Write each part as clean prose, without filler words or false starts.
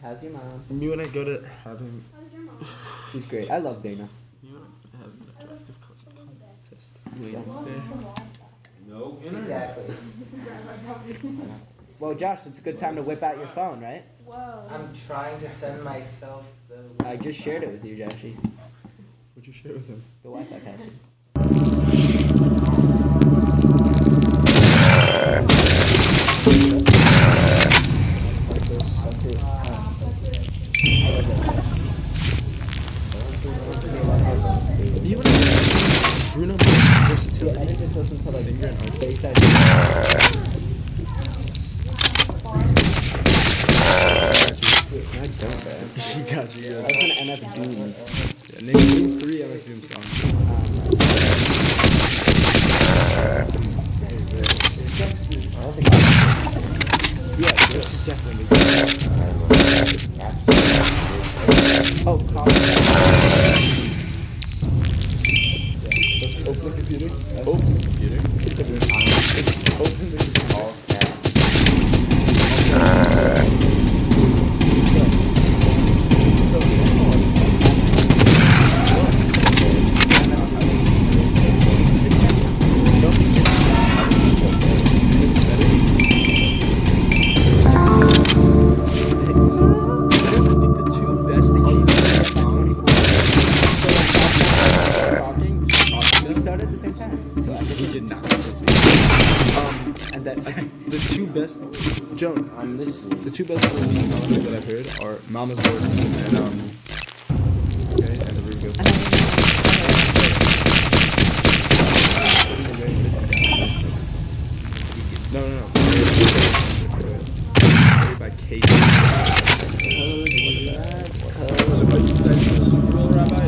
How's your mom? You and I go to having. She's great. I love Dana. You and I have an attractive cousin contest That's Wednesday. No. Exactly. Well, Josh, it's a good time to whip out your phone, right? Whoa. I'm trying to send myself the. I just shared it with you, Joshy. What'd you share with him? The Wi-Fi password. You and I Bruno Mars versatility. I just listen to like Singer and artist. Bayside. I don't, man. She got you. That's an MF Dooms. Yeah, name 3 MF Doom songs. Yeah, she's definitely Oh, coffee. Let's open the computer. Open the computer. Open the computer. We started at the same time. So I think We did not. and that's The 2 best, Joan, I'm listening. the 2 best release songs that I've heard are Mama's Board and okay, and the Room Goes. No. Played by Kate. Was it what you said for the Super Bowl, Rabbi?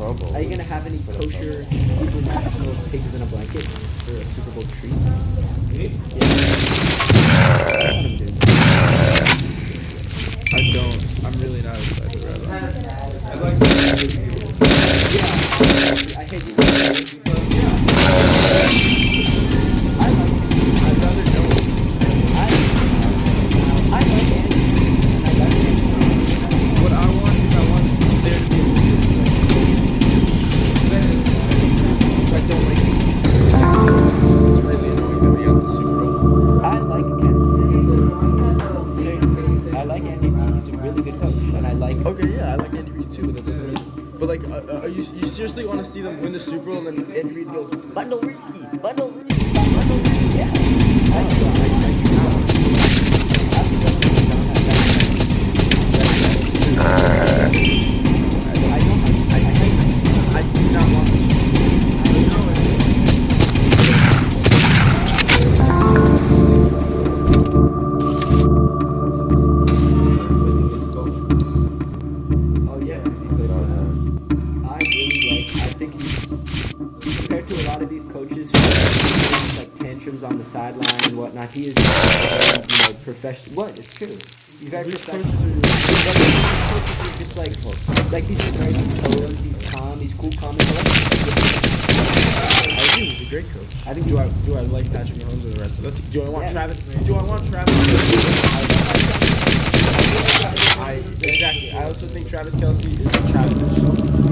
Or Are you gonna have any kosher Hebrew national pigs in a blanket for a Super Bowl treat? Yeah. I don't. I'm really not excited, Rabbi. I hate you. I'd rather know. I like Andy. I like Andy. What I want is I want there to be I don't like it's really annoying that we got the Super Bowl. I like Kansas City. Seriously, I like Andy Reid. He's a really good coach, and I like. Okay, yeah, I like Andy Reid too, but that doesn't mean. But like, you seriously want to see them win the Super Bowl and then Andy Reid goes, Bundle risky, bundle risky, bundle risky. Yeah. I do not want the Oh yeah, because he played for them. I really like. I think he's compared to a lot of these coaches who have like tantrums on the sideline and whatnot. He is, professional. What? It's true. He's very Which professional. coaches are you? But these coaches are just like he's very composed. He's calm. He's cool, calm, and collected. I do. He's a great coach. I think Do I like Patrick Mahomes or the rest of it? Do I want Yeah. Travis? Do I want Travis? Exactly. I also think Travis Kelce is childish.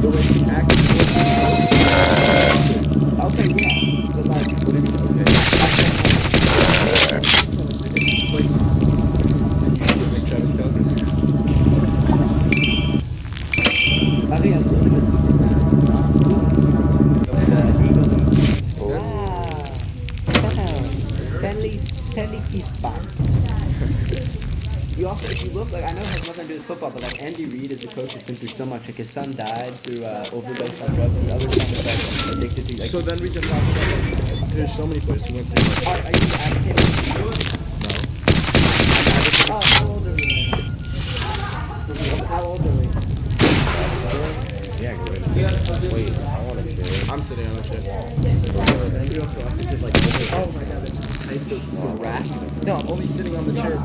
The way he acts. Okay, yeah, but like, What do you mean? Okay. Like, and you should make Travis Kelce. I think I listen to Superman. Tenley spot. You also, if you look, like, I know it has nothing to do with football, but like Andy Reid as a coach has been through so much. Like his son died through overdose on drugs. His other son was like addicted to like. So then we can talk about like, there's so many players who went through. Are you advocating? No. Oh, how old are we? How old are we? Yeah, good. Wait, I want to share. I'm sitting on the chair. Oh my god, that's type of rack. No, I'm only sitting on the chair.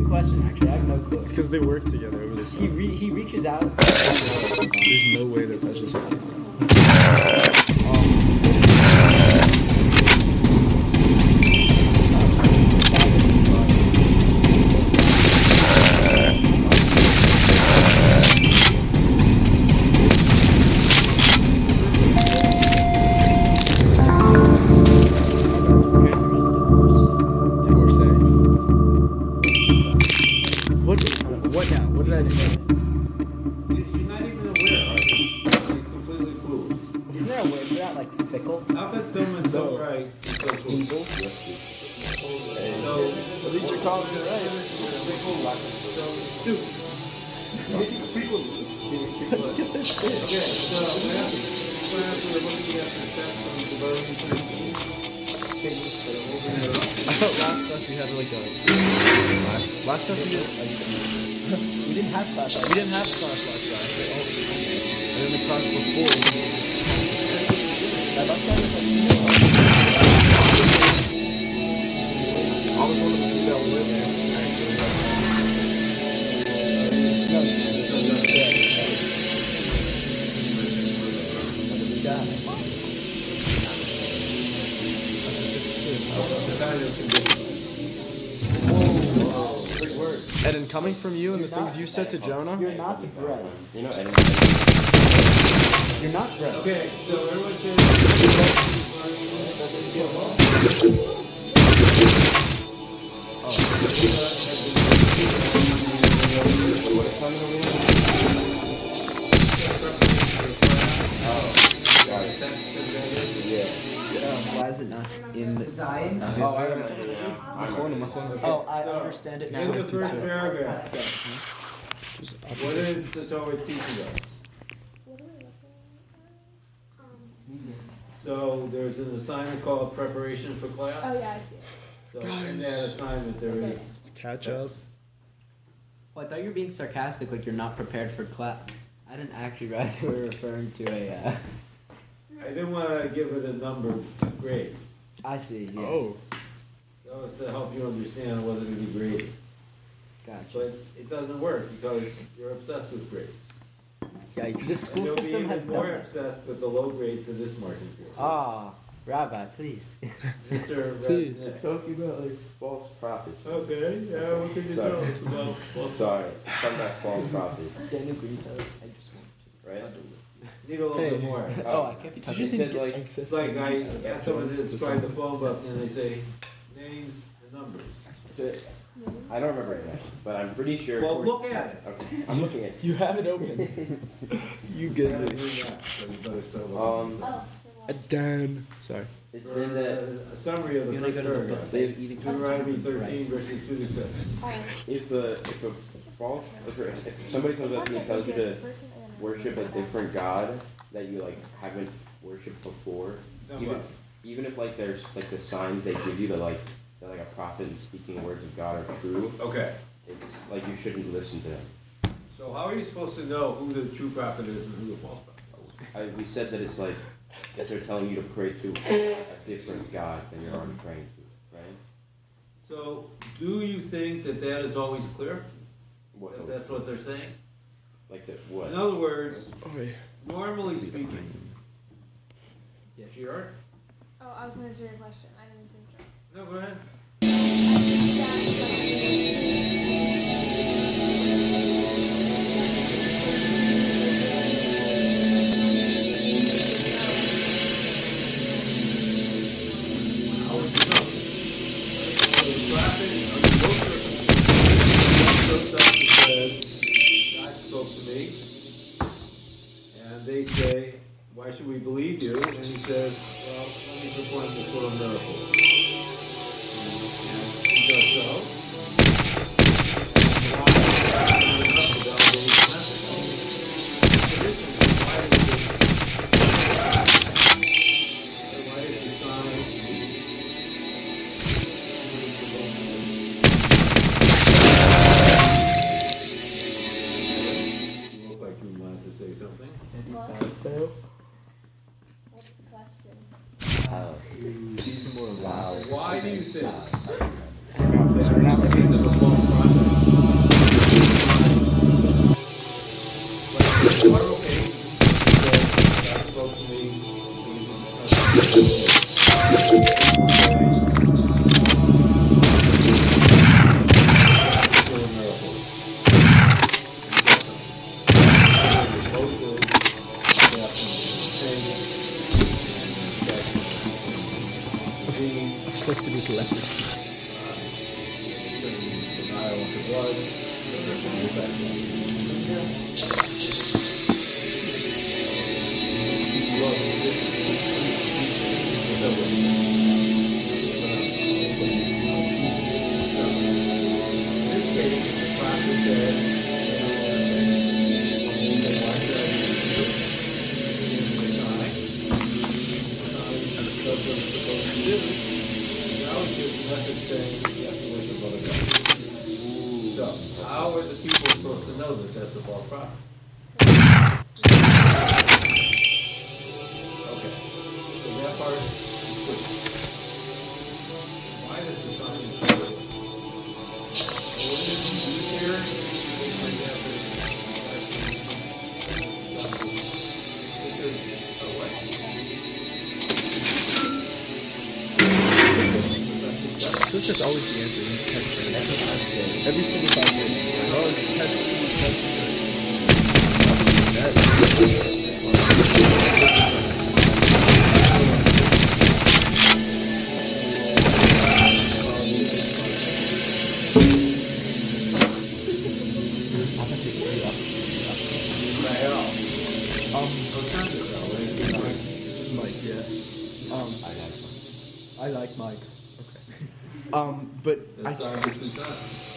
question, actually. I have no clue. It's because they work together over the He summer. he reaches out. There's no way that touches him. Divorce. What now? What did I do? You're not even aware, are you? You're completely clueless. Isn't there a word for that, like fickle? How could someone so No. right be so clueless? So, At least you're calling it right. stupid. People. Okay, so we're looking at the steps from Development 13. I thought last class we had like a last class we did. We didn't have class. We didn't have class last class. And then the class before. I was one of the people that were there. Eden, coming from you and the things you said to Jonah. You're not Brez. You know, Eddie. You're not Brez. Okay, so everyone says. Why is it not in Zion? Oh, I remember. Oh, I understand it now. In the first paragraph, Just what is the Torah teaching us? So there's an assignment called preparation for class. Oh yeah, I see it. So in that assignment there is. catch up. Well, I thought you were being sarcastic, like you're not prepared for class. I didn't actually realize you were referring to a. I didn't want to give it a number grade. I see. Yeah. Oh, That was to help you understand it wasn't going to be graded. Gotcha. But it doesn't work because you're obsessed with grades. Yikes. The And school you'll be system even has more done that. obsessed with the low grade for this marking period. Ah, Rabbi, please. Mr. Please. Resnick. Talking about like false prophets. Okay, yeah, what can you Sorry. tell us about Sorry, some that false prophets, Daniel Green, I just want right? Need a little bit more. to. Oh, I can't be Did touching. you said like It's like I ask someone to describe the phone book and they say names and numbers. I don't remember exactly, but I'm pretty sure. Well, look at it. Okay, I'm looking at. you have it open. You get Yeah, it. do that, so you better start looking. Oh, so Dan. Sorry. It's For in the. a summary of the You wanna first go to the paragraph. buffet eating Deuteronomy 13 rice. verses 2 to 6. If a false if somebody comes up to you and tells you to worship a different god that you like haven't worshipped before, Now even what? even if like there's like the signs they give you that like a prophet and speaking the words of God are true, Okay. it's like you shouldn't listen to them. So how are you supposed to know who the true prophet is and who the false prophet is? We said that it's like if they're telling you to pray to a different God than you're already praying to, right? So do you think that that is always clear? What? That that's what they're saying? Like the what? In other words, Okay. normally speaking. Yes. Sure? Oh, I was gonna answer your question. I didn't interrupt. No, go ahead. How would you know? So the prophet, under most circumstances, shows up and says, God spoke to me. And they say, why should we believe you? And he says, well, let me perform this little miracle. And he does so. Why is not enough to validate his message? So this is why is the sign? You look like you wanted to say something. What's the question? Wow. Why do you think that the case of a false prophet blood, So, how are the people supposed to know that that's a false prophet? Okay, so that part is good. Why does the sign show it? What did you do here? That's just always the answer. You just test it. Every single time you oh, Mike, yeah. I like Mike. But I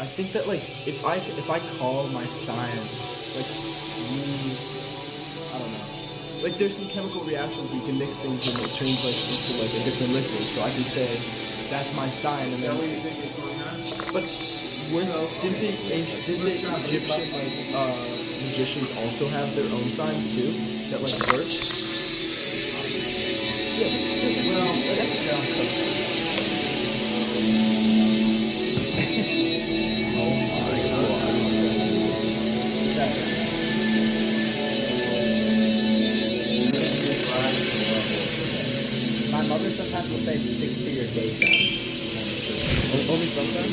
think that like if I call my sign like I don't know, like there's some chemical reactions where you can mix things and it turns like into like a different liquid. So I can say that's my sign, and then. But didn't the Egyptian like magicians also have their own signs too that like work? Yeah. Well, that sounds so. My mother sometimes will say, stick to your day job. Only sometimes?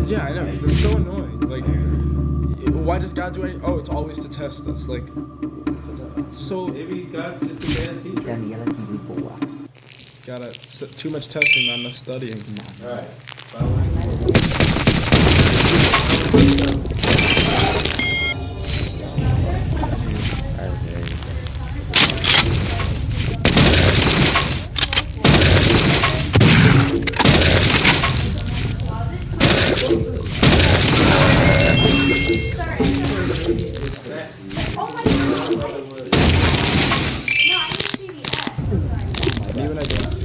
Yeah, I know, because it's so annoying. Like, why does God do anything? Oh, it's always to test us. Like, so maybe God's just a bad teacher. Too much testing, not enough studying. All right. Even I don't see.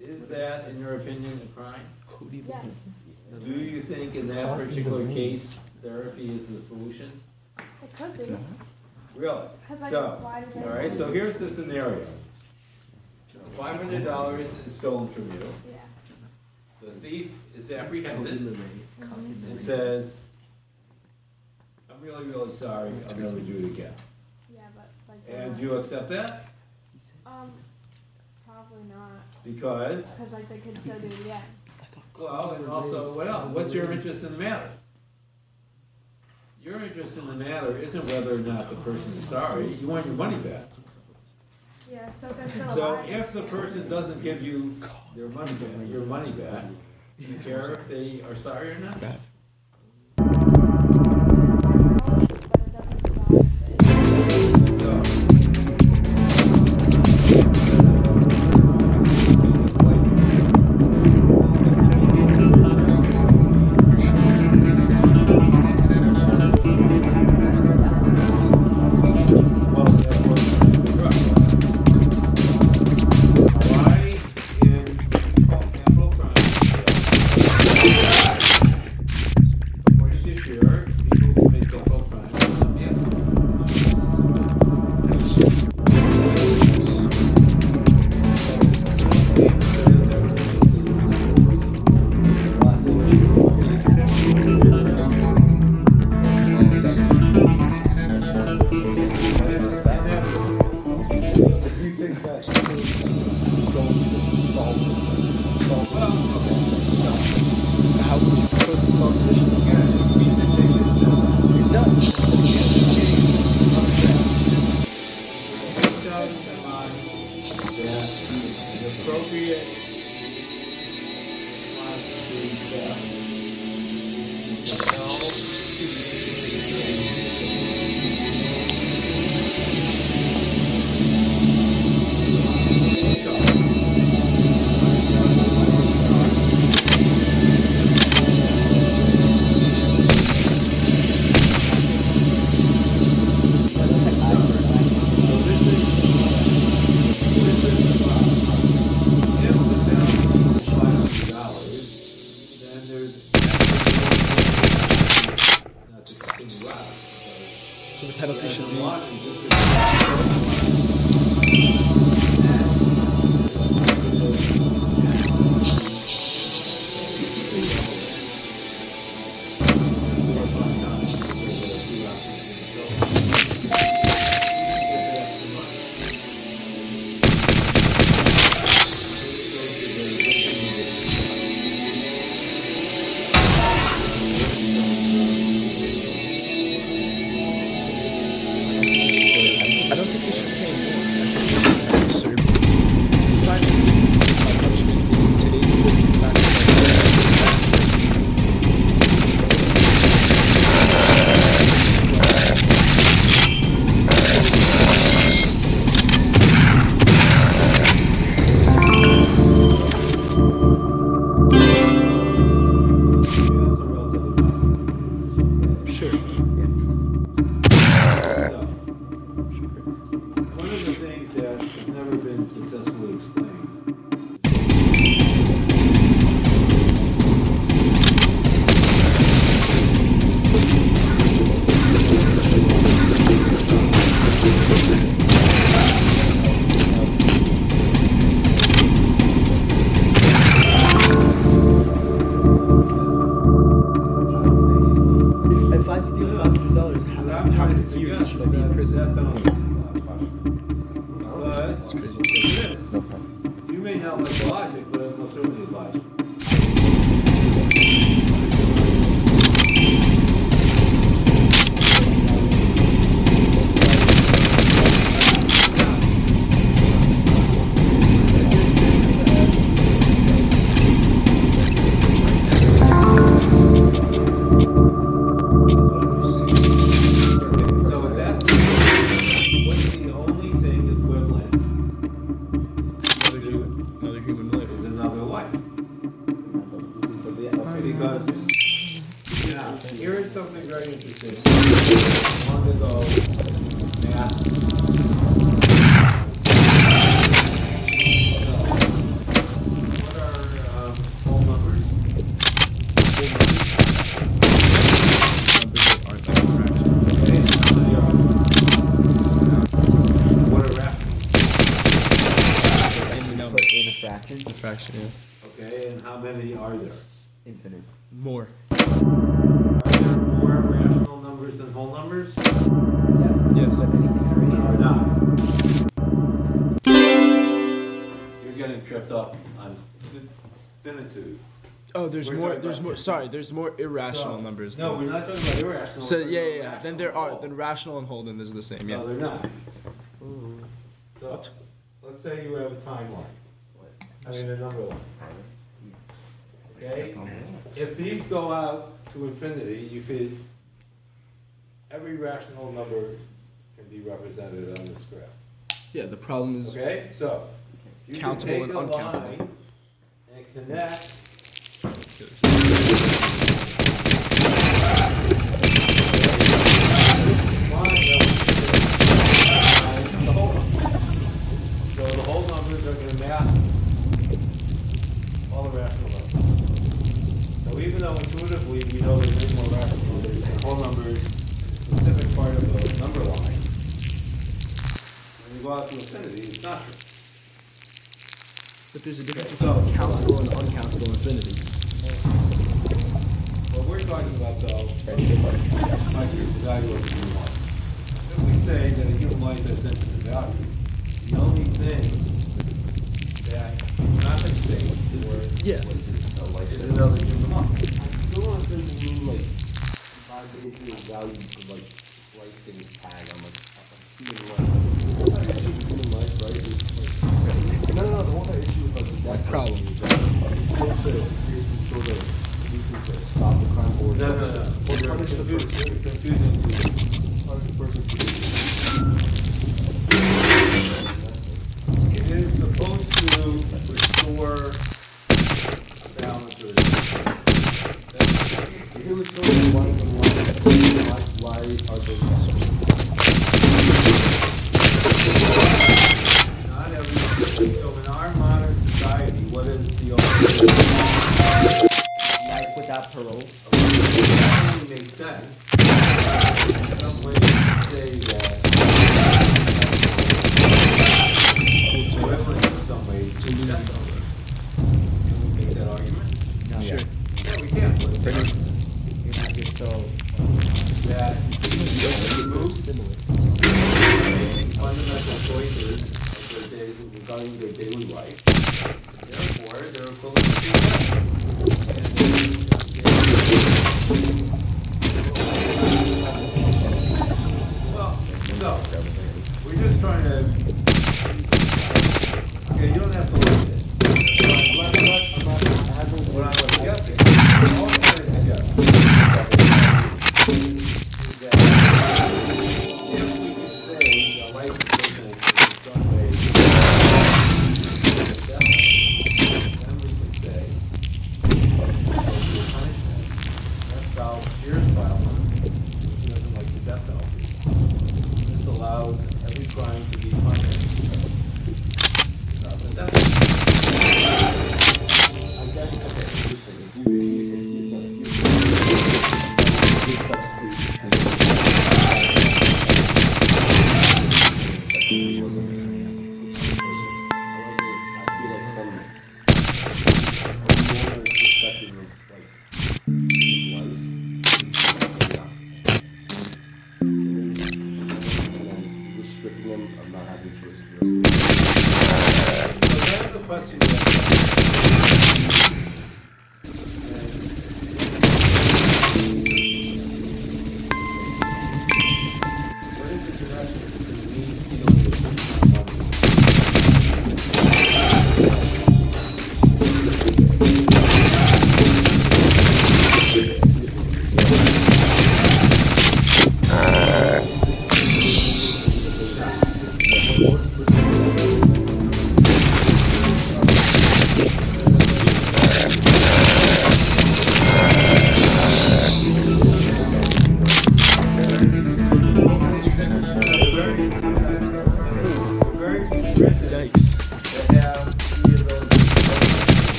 Is that, in your opinion, a crime? Yes. Do you think in that particular case, therapy is the solution? It could be. Really? 'Cause, like, So, why did they all right, steal so it? here's the scenario. $500 is stolen from you. Yeah. The thief is apprehended Mhm. and says, I'm really, really sorry, I'll never do it again. Yeah, but like. And you accept that? Probably not. Because, Because like they could still do it again. well, and also, what else? What's your interest in the matter? Your interest in the matter isn't whether or not the person is sorry, you want your money back. Yeah. So if they're still So alive. if the person doesn't give you their money back, your money back, do you care if they are sorry or not? But it doesn't stop it. So. Well, that's what the drug. Why in all capital crimes, according to Scherer, people who commit capital crimes are not appropriate response to death is to tell then there's not to continue out. So the penalty should be. I don't think we should pay more. I think we should have served. Sure. One of the things that has never been successfully explained If I steal $500, how many years should I be in prison? But it is. You may not like the logic, but it most certainly is logic. So if that's the case, what's the only thing equivalent to Another human life. very interesting. Long ago, math. What are whole numbers? Okay, how many are there? What are rationals? Any number. Put in a fraction. The fraction, yeah. Okay, and how many are there? Infinite. More. Are there more rational numbers than whole numbers? Yeah. Yes. Put anything in a Or ratio. not? You're getting tripped up on finitude. Oh, there's We're more. talking There's about- more. Sorry, there's more irrational So- numbers. No, we're not talking about irrational. So we're talking yeah, about yeah, yeah. Then rational there are. whole. Then rational and whole. Then is the same. No, Yeah. they're not. Ooh. So, let's say you have a timeline. I mean, a number line, Yes. okay? If these go out to infinity, you could, every rational number can be represented on this graph. Yeah. The problem is. Okay, so you can Countable take and a uncountable. line and connect. The whole number. So the whole numbers are going to map all the rational numbers. So even though intuitively we know there's many more rational numbers, the whole numbers, specific part of the number line, when you go out to infinity, it's not true. But there's a difference Okay, between so- countable and uncountable infinity. What we're talking about though, Mike, is evaluating human life. If we say that a human life has infinite value, the only thing that not fixate Yeah. is another human life. I still want to say the mean like vibrating value of like pricing tag on like human life. The whole issue with human life, right? Is like no, the whole issue with like the death Problem. penalty is that it's supposed to create some sort of solution to stop the crime or No. or You're punish the person. you're confusing two. Punish the person for It is supposed to restore balance or if it was so why are those necessary? not every. So in our modern society, what is the only Life without parole. that only makes sense. In some way, you can say that equivalent in some way to death penalty. Can we make that argument? No. Sure. Yeah, we can. Let's say You're not just so that removes similar. fundamental choices of their day, regarding their daily life. Therefore, they're equivalent to death. Well, so, we're just trying to, okay, you don't have to look at it. What I'm suggesting, all I'm trying to suggest is that if we could say that life is infinite in some way, then we can say, punishment, that solves Shear's problem. He doesn't like the death penalty. This allows every crime to be punished without the death penalty.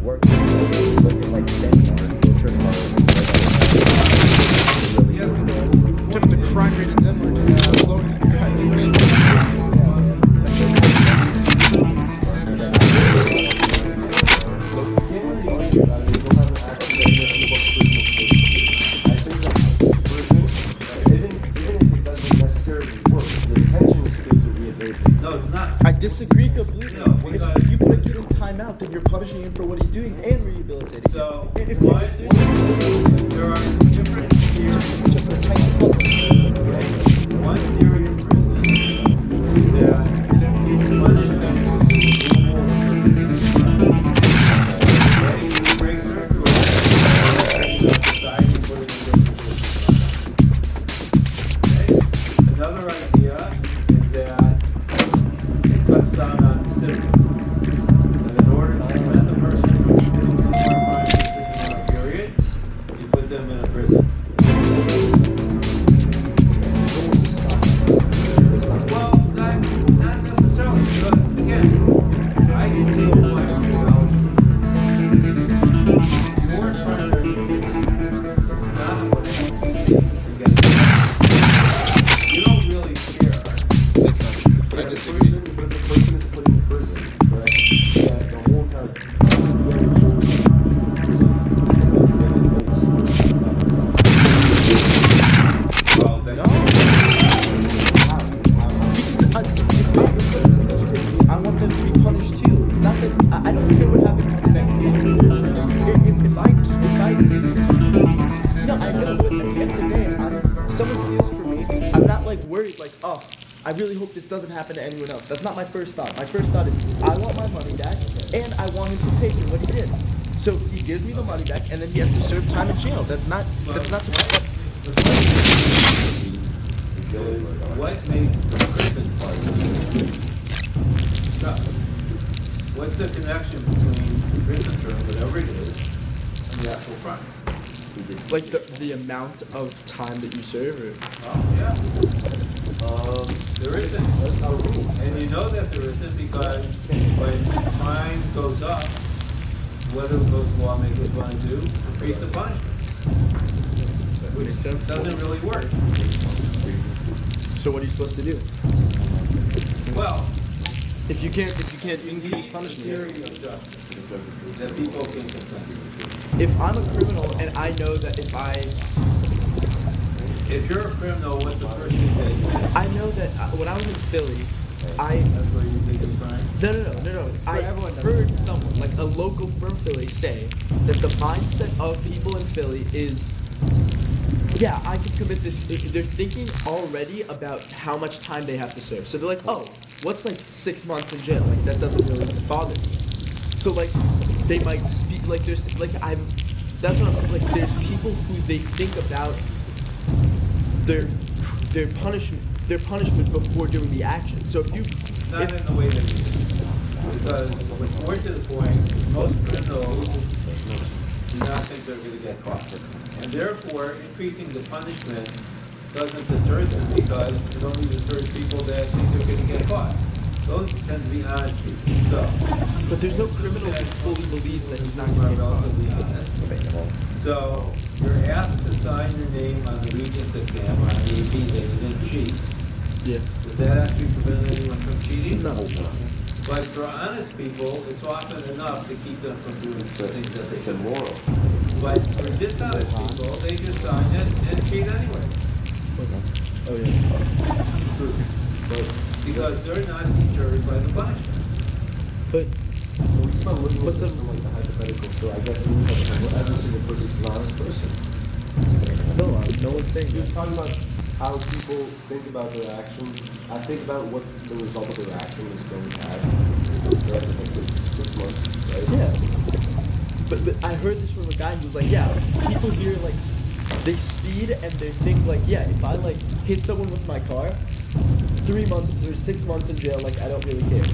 work. Look at like Denmark, go to Yes, The crime rate in Denmark is so low. The crime rate. no, it's not. I disagree completely. No, If because- you put a kid in timeout, then you're punishing him for what he's doing and rehabilitating him. So, If what, he's doing there are different theories. just a type of public. One theory of prison is that punishment is removal. Breaks their authority, society put it in their position. Okay? Another idea is that it cuts down on recidivism. That in order to prevent the person from committing any more crimes within a period, you put them in a prison. Well, not necessarily, because again, I still want to vouch for your primary use. It's not what happens to get. You don't really care. I disagree. But if the person is put in prison, correct? That the whole entire Well, then, I want them to be punished too. It's not that I don't care what happens to the next step. If I, I know, but at the end of the day, someone steals from me, I'm not like worried, like, oh, I really hope this doesn't happen to anyone else. That's not my first thought. My first thought is, I want my money back, and I want him to pay for what he did. So he gives me the money back, and then he has to serve time in jail. That's not to the question is what makes the prison part of this trust? What's the connection between the prison term, whatever it is, and the actual crime? like the amount of time that you serve. Or, Oh, yeah. There isn't. That's our rule. And you know that there isn't because when crime goes up, what do those lawmakers want to do? Increase the punishments. Which doesn't really work. so what are you supposed to do? Well, If you can't you need increase a punishment. theory of justice that people can consent to. If I'm a criminal and I know that If you're a criminal, what's the first thing that you do? I know that when I was in Philly, That's where you think of crime? no. I heard someone, like a local from Philly, say that the mindset of people in Philly is, yeah, I could commit this. They're thinking already about how much time they have to serve. So they're like, oh, what's like 6 months in jail? Like that doesn't really bother me. So like, they might speak like there's like That's what I'm saying. Like there's people who they think about their punishment before doing the action. So if you Not in the way that you think. Because what's more to the point is most criminals do not think they're going to get caught. And therefore, increasing the punishment doesn't deter them because it only deters people that think they're going to get caught. Those tend to be honest people. So, But there's no criminal who fully believes that he's not are going to get caught. relatively honest. So, you're asked to sign your name on the Regents exam on the AP that you didn't cheat. Yeah. Does that actually prevent anyone from cheating? No. But for honest people, it's often enough to keep them from doing things that they It's shouldn't. immoral. But for dishonest people, they just sign it and cheat anyway. Oh yeah. True. But Because they're not deterred by the punishment. But it's not looking at this from like the hypothetical. So I guess in this hypothetical, every single person is an honest person. no one's saying You're that. talking about how people think about their actions. I think about what the result of their action is going to have. Right? Like the 6 months, right? Yeah. But I heard this from a guy who was like, yeah, people here like they speed and they think like, yeah, if I like hit someone with my car, 3 months or 6 months in jail, like I don't really care.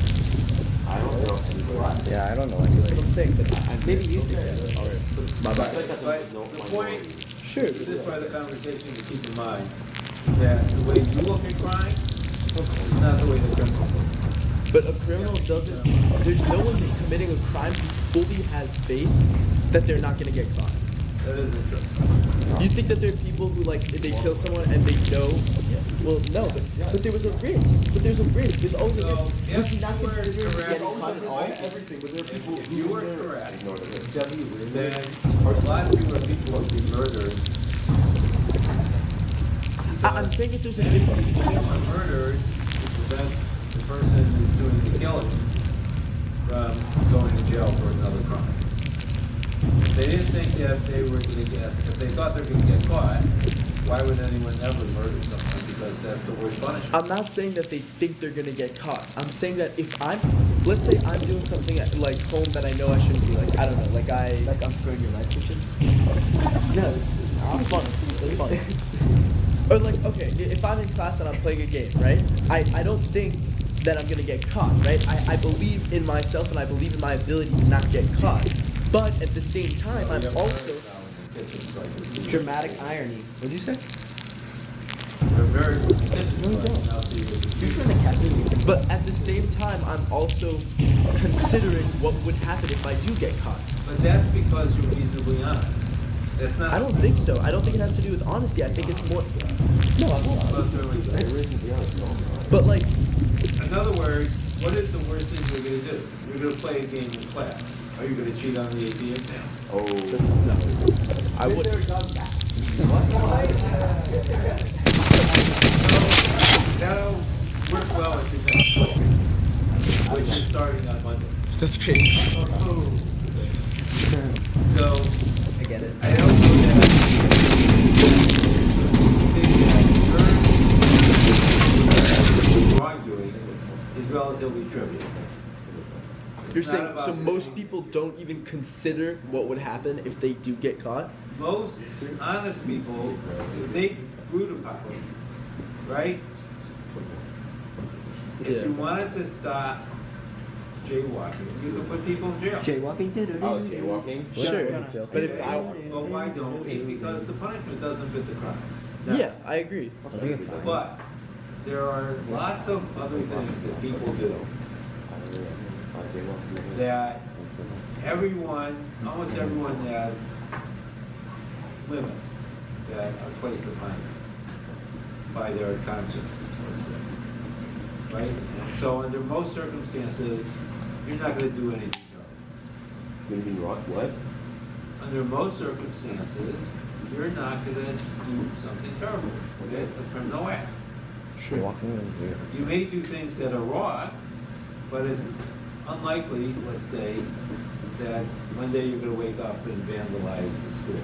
I don't know anybody. Yeah, I don't know That's what anybody. I'm saying, but maybe you think that. My I bad. feel like that's But no the minority. point, Sure. this part of the conversation to keep in mind, is that the way you look at crime is not the way the criminals look. But a criminal doesn't. There's no one committing a crime who fully has faith that they're not gonna get caught. That isn't true. You think that there are people who like if they kill someone and they know? Well, no, but there was a risk. But there's a risk. There's always a So, risk. if Was he not you were considering correct- getting caught at all? Everything, but there are people If who you were there- correct, Ignore it. then a lot of fewer people would be murdered. I'm saying that there's a Many difference people between. are murdered to prevent the person who's doing the killing from going to jail for another crime. If they didn't think that they were going to get, if they thought they were going to get caught, why would anyone ever murder someone? Because that's the worst punishment. I'm not saying that they think they're gonna get caught. I'm saying that if let's say I'm doing something at, like home that I know I shouldn't be. Like I don't know, like unscrewing your light switches. No, it's fun. It's fun. Or like, okay, if I'm in class and I'm playing a game, right? I don't think that I'm gonna get caught, right? I believe in myself and I believe in my ability to not get caught. But at the same time, I'm also. Dramatic irony. What did you say? They're very No, you don't. now see what Since we're in the cafeteria. But at the same time, I'm also considering what would happen if I do get caught. But that's because you're reasonably honest. That's not. I don't think so. I don't think it has to do with honesty. I think it's more. No, I'm not. Because they're reasonable. Hey, reason to be honest, no. But like, In other words, what is the worst thing you're going to do? You're going to play a game in class. Are you going to cheat on the AP exam? Oh. no, I would. That'll work well if you're going to school, which is starting on Monday. That's crazy. So, I get it. I don't know that your wrongdoing is relatively trivial. It's You're not saying about so the most things- people don't even consider what would happen if they do get caught? Most honest people, if they grew to power, right? If Yeah. you wanted to stop jaywalking, you could put people in jail. Jaywalking? Oh, jaywalking? Sure. Gonna- But if I But why don't we? Because the punishment doesn't fit the crime. Now, Yeah, I agree. But there are lots of other things that people do that everyone, almost everyone has limits that are placed upon them by their conscience, let's say. Right? And so under most circumstances, you're not gonna do anything terrible. You mean what? Under most circumstances, you're not gonna do something terrible, okay? A criminal act. Sure. You may do things that are wrong, but it's unlikely, let's say, that one day you're gonna wake up and vandalize the school,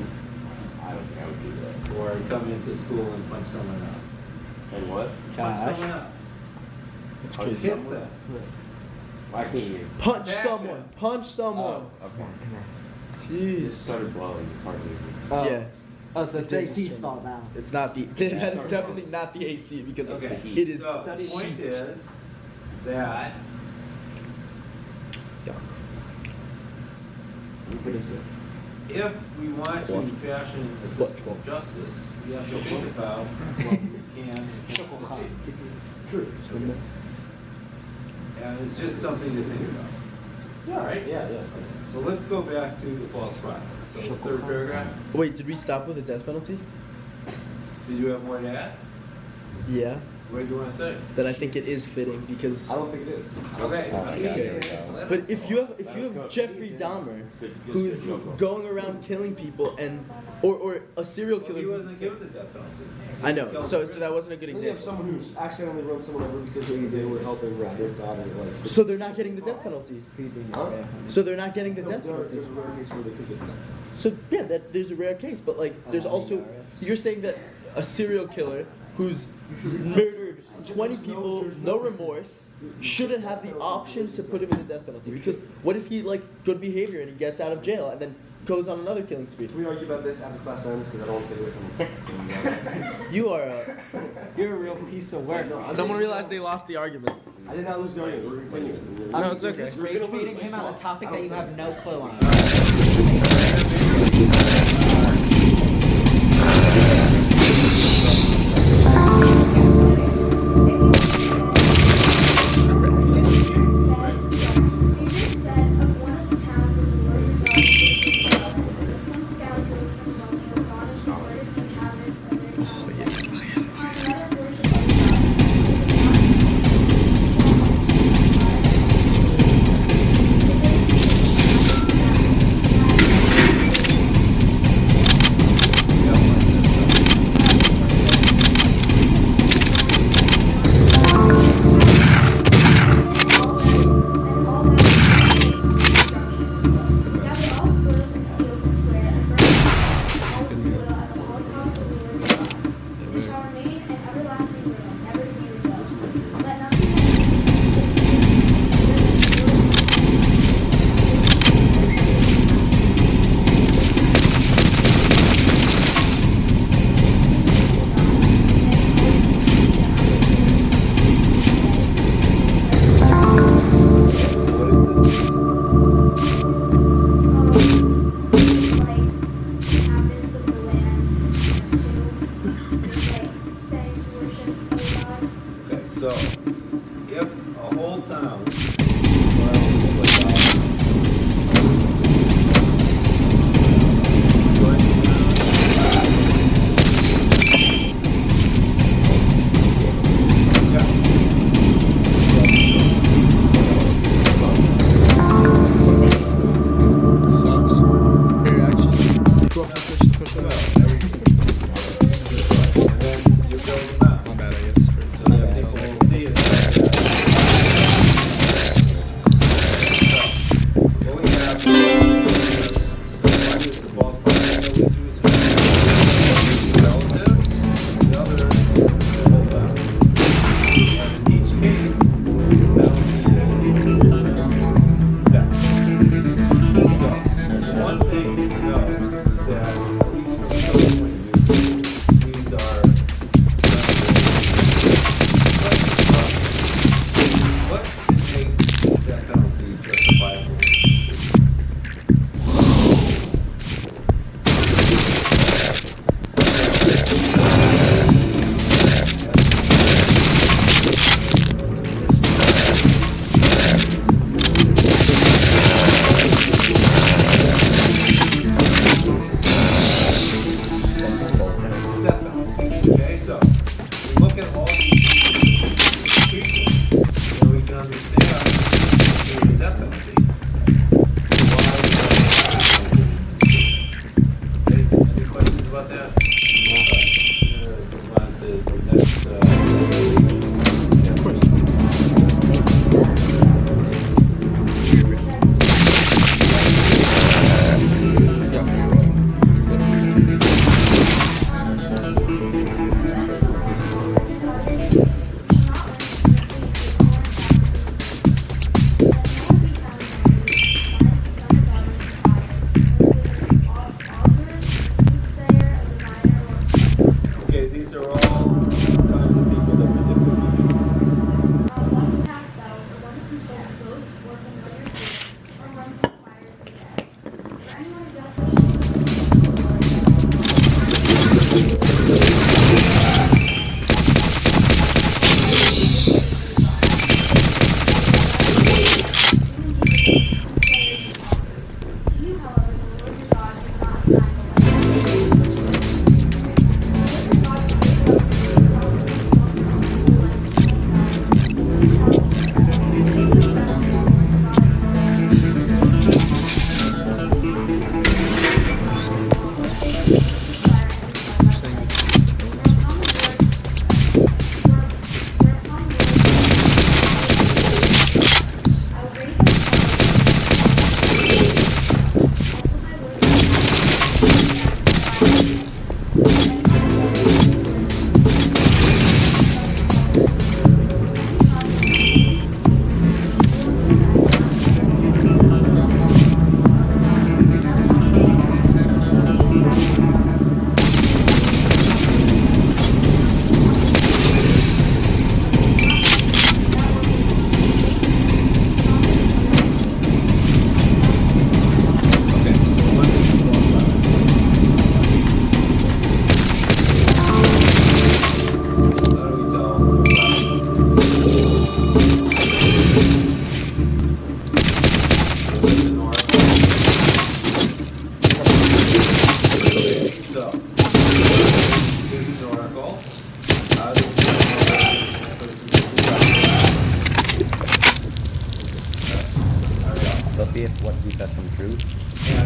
I don't think I would do that. or come into school and punch someone out. And what? Punch Gosh. someone out. It's Punch crazy. Hit them. Why can't you? Punch Attack someone. them. Punch someone. Oh, okay. It Jeez. just started blowing. It's hard to Oh. Yeah. Oh, so It's JC's fault now. It's not the. That is definitely not the AC because Okay. it is. So, the point is that What is it? if we want to fashion a system of justice, we have to think about what we can and can't achieve. True. And it's just something to think about. Yeah, Right? Yeah. So let's go back to the false prophet. So the third paragraph, Wait, did we stop with the death penalty? did you have more to add? Yeah. What do you want to say? Then I think it is fitting because. I don't think it is. Okay. Okay. But if you have Jeffrey Dahmer, who's going around killing people or a serial Well, he killer. wasn't given the death penalty. He I was know. killed So in that wasn't a good We have example. someone who's accidentally run someone over because they were helping their daughter, like. So they're not getting the death penalty. Huh? So they're not getting the No, death penalty. there's a rare case where they could get that. So yeah, there's a rare case, but like there's also you're saying that a serial killer who's murdered 20 people, no remorse, shouldn't have the option to put him in the death penalty because what if he like good behavior and he gets out of jail and then goes on another killing spree? Can we argue about this after class ends? Because I don't want to get away from You are a. You're a real piece of work. Someone realized they lost the argument. I did not lose the argument. We're continuing. No, it's okay. Just rage baiting him on a topic that you have no clue on.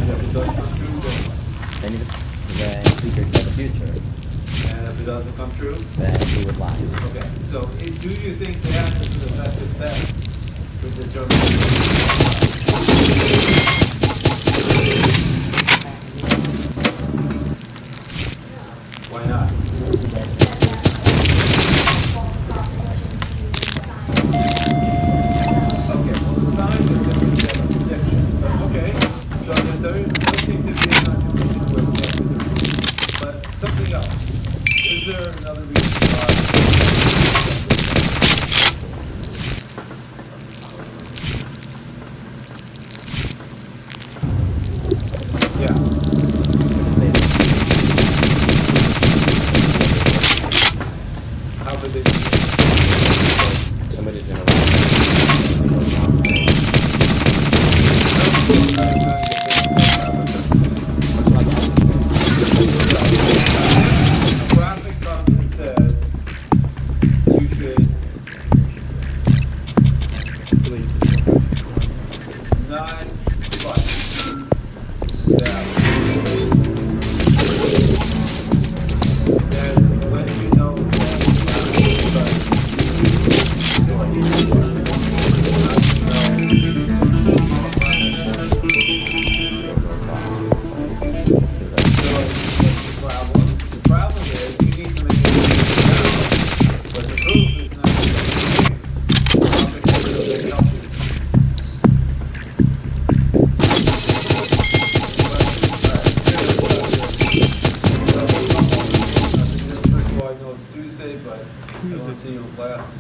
And if it does come true, Then he could tell the future. and if it doesn't come true, Then he would lie. okay. So, do you think that is an effective test for determining? Why not? Okay, well, the sign is that we get a prediction, but okay. So then there does seem to be a contradiction with what we do. But something else. Is there another reason why? Yeah. How could they do that? Somebody's gonna lie. A graphic comes and says you should not fight that. Then when you know the problem is you need to make it but the proof is not Tuesday, but I don't see you last